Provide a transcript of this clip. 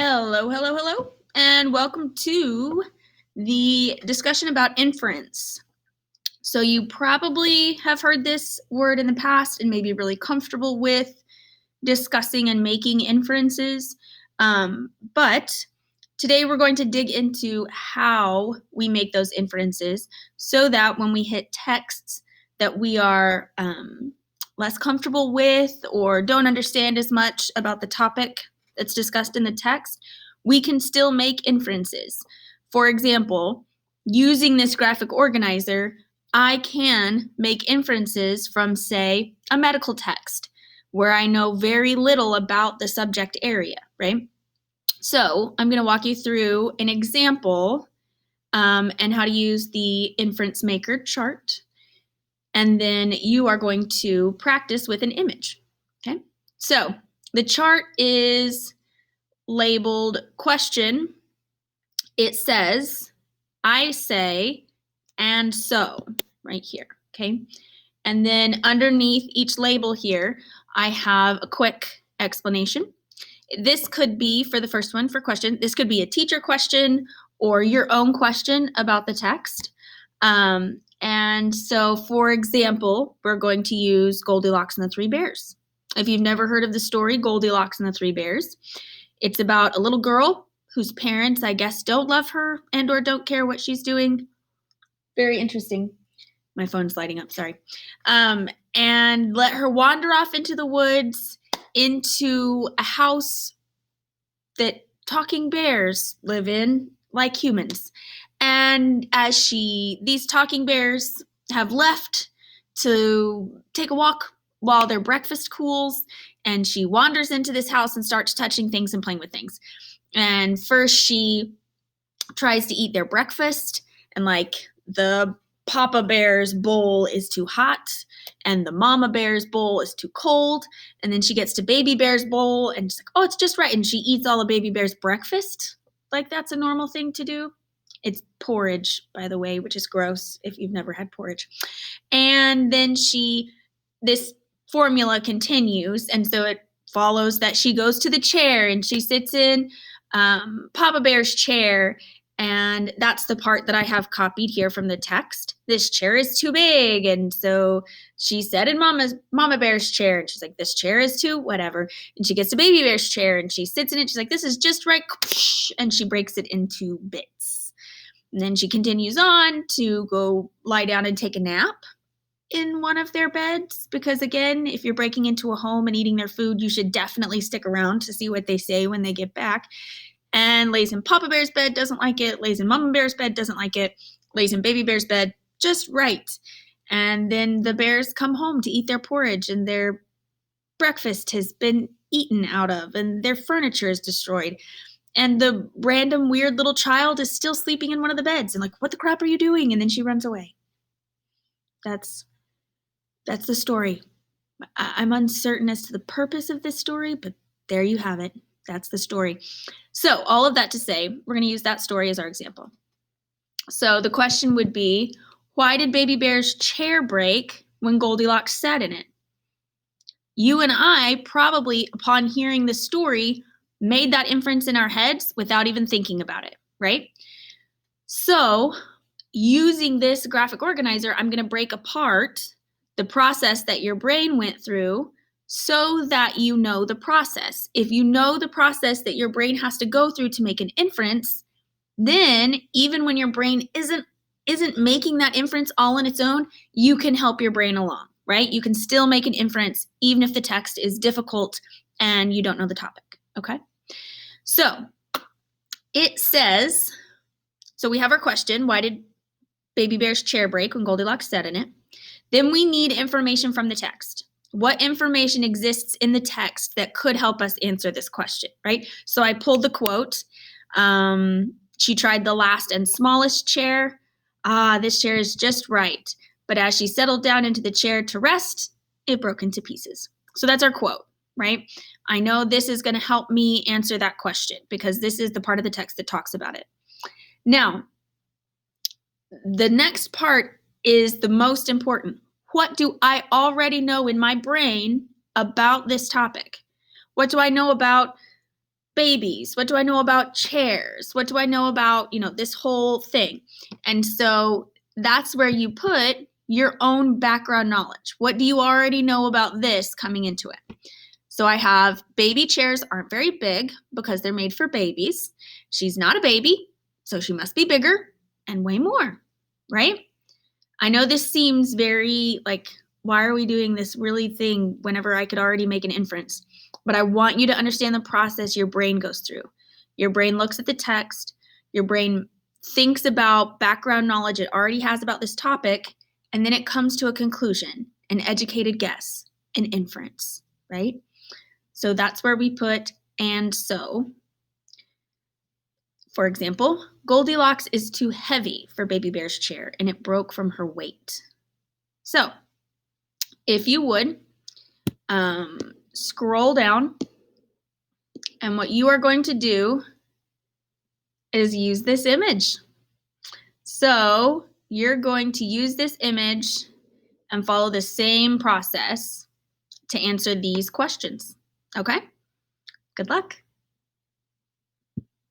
Hello, hello, hello, and welcome to the discussion about inference. So you probably have heard this word in the past and may be really comfortable with discussing and making inferences. But today we're going to dig into how we make those inferences so that when we hit texts that we are less comfortable with or don't understand as much about the topic that's discussed in the text, we can still make inferences. For example, using this graphic organizer, I can make inferences from, say, a medical text where I know very little about the subject area, right? So I'm going to walk you through an example and how to use the inference maker chart. And then you are going to practice with an image, okay? So the chart is labeled question. It says, I say, and so, right here, okay? And then underneath each label here, I have a quick explanation. This could be, for the first one, for question, this could be a teacher question or your own question about the text. And so, for example, we're going to use Goldilocks and the Three Bears. If you've never heard of the story, Goldilocks and the Three Bears, it's about a little girl whose parents, I guess, don't love her and or don't care what she's doing. Very interesting. My phone's lighting up, sorry. And let her wander off into the woods, into a house that talking bears live in, like humans. And as these talking bears have left to take a walk while their breakfast cools, and she wanders into this house and starts touching things and playing with things. And first she tries to eat their breakfast, and like the Papa Bear's bowl is too hot and the Mama Bear's bowl is too cold. And then she gets to Baby Bear's bowl and she's like, oh, it's just right. And she eats all of Baby Bear's breakfast. Like that's a normal thing to do. It's porridge, by the way, which is gross if you've never had porridge. And then this formula continues. And so it follows that she goes to the chair and she sits in Papa Bear's chair. And that's the part that I have copied here from the text. This chair is too big. And so she said in Mama Bear's chair, and she's like, this chair is too whatever. And she gets to Baby Bear's chair and she sits in it. She's like, this is just right. And she breaks it into bits. And then she continues on to go lie down and take a nap in one of their beds. Because again, if you're breaking into a home and eating their food, you should definitely stick around to see what they say when they get back. And lays in Papa Bear's bed, doesn't like it. Lays in Mama Bear's bed, doesn't like it. Lays in Baby Bear's bed, just right. And then the bears come home to eat their porridge and their breakfast has been eaten out of and their furniture is destroyed. And the random weird little child is still sleeping in one of the beds and like, what the crap are you doing? And then she runs away. That's the story. I'm uncertain as to the purpose of this story, but there you have it. That's the story. So all of that to say, we're going to use that story as our example. So the question would be, why did Baby Bear's chair break when Goldilocks sat in it? You and I probably, upon hearing the story, made that inference in our heads without even thinking about it, right? So using this graphic organizer, I'm going to break apart the process that your brain went through so that you know the process. If you know the process that your brain has to go through to make an inference, then even when your brain isn't making that inference all on its own, you can help your brain along, right? You can still make an inference even if the text is difficult and you don't know the topic, okay? So it says, so we have our question, why did Baby Bear's chair break when Goldilocks sat in it? Then we need information from the text. What information exists in the text that could help us answer this question, right? So I pulled the quote. She tried the last and smallest chair. This chair is just right. But as she settled down into the chair to rest, it broke into pieces. So that's our quote, right? I know this is going to help me answer that question because this is the part of the text that talks about it. Now, the next part is the most important. What do I already know in my brain about this topic? What do I know about babies? What do I know about chairs? What do I know about, this whole thing? And so that's where you put your own background knowledge. What do you already know about this coming into it? So I have baby chairs aren't very big because they're made for babies. She's not a baby, so she must be bigger and weigh more, right? I know this seems very like, why are we doing this really thing whenever I could already make an inference? But I want you to understand the process your brain goes through. Your brain looks at the text, your brain thinks about background knowledge it already has about this topic, and then it comes to a conclusion, an educated guess, an inference, right? So that's where we put and so. For example, Goldilocks is too heavy for Baby Bear's chair and it broke from her weight. So if you would, scroll down, and what you are going to do is use this image. So you're going to use this image and follow the same process to answer these questions. Okay? Good luck.